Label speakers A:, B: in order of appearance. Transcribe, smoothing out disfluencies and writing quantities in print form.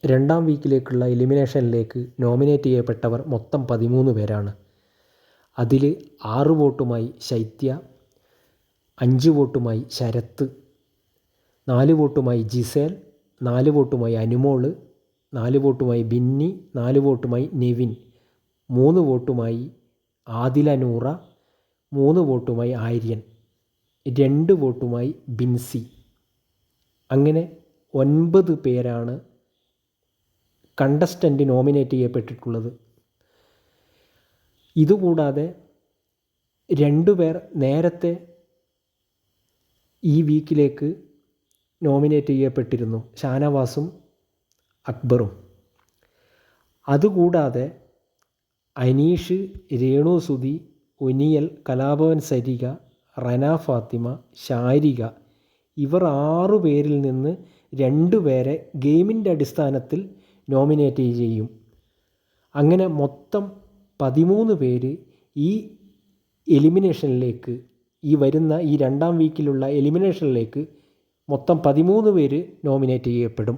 A: രണ്ടാം വീക്കിലേക്കുള്ള എലിമിനേഷനിലേക്ക് നോമിനേറ്റ് ചെയ്യപ്പെട്ടവർ മൊത്തം 13 പേരാണ്. അതിൽ 6 വോട്ടുമായി ശൈത്യ, 5 വോട്ടുമായി ശരത്ത്, 4 വോട്ടുമായി ജിസേൽ, 4 വോട്ടുമായി അനുമോൾ, 4 വോട്ടുമായി ബിന്നി, 4 വോട്ടുമായി നെവിൻ, 3 വോട്ടുമായി ആദില നൂറ, 3 വോട്ടുമായി ആര്യൻ, 2 വോട്ടുമായി ബിൻസി. അങ്ങനെ 9 പേരാണ് കണ്ടസ്റ്റൻ്റ് നോമിനേറ്റ് ചെയ്യപ്പെട്ടിട്ടുള്ളത്. ഇതുകൂടാതെ 2 പേർ നേരത്തെ ഈ വീക്കിലേക്ക് നോമിനേറ്റ് ചെയ്യപ്പെട്ടിരുന്നു, ഷാനവാസും അക്ബറും. അതുകൂടാതെ അനീഷ്, രേണു സുധി, ഒനിയൽ, കലാഭവൻ സരിക, റന ഫാത്തിമ, ഷാരിക ഇവർ 6 പേരിൽ നിന്ന് 2 പേരെ ഗെയിമിൻ്റെ അടിസ്ഥാനത്തിൽ നോമിനേറ്റ് ചെയ്യും. അങ്ങനെ മൊത്തം 13 പേര് ഈ എലിമിനേഷനിലേക്ക്, ഈ വരുന്ന ഈ രണ്ടാം വീക്കിലുള്ള എലിമിനേഷനിലേക്ക് മൊത്തം 13 പേര് നോമിനേറ്റ് ചെയ്യപ്പെടും.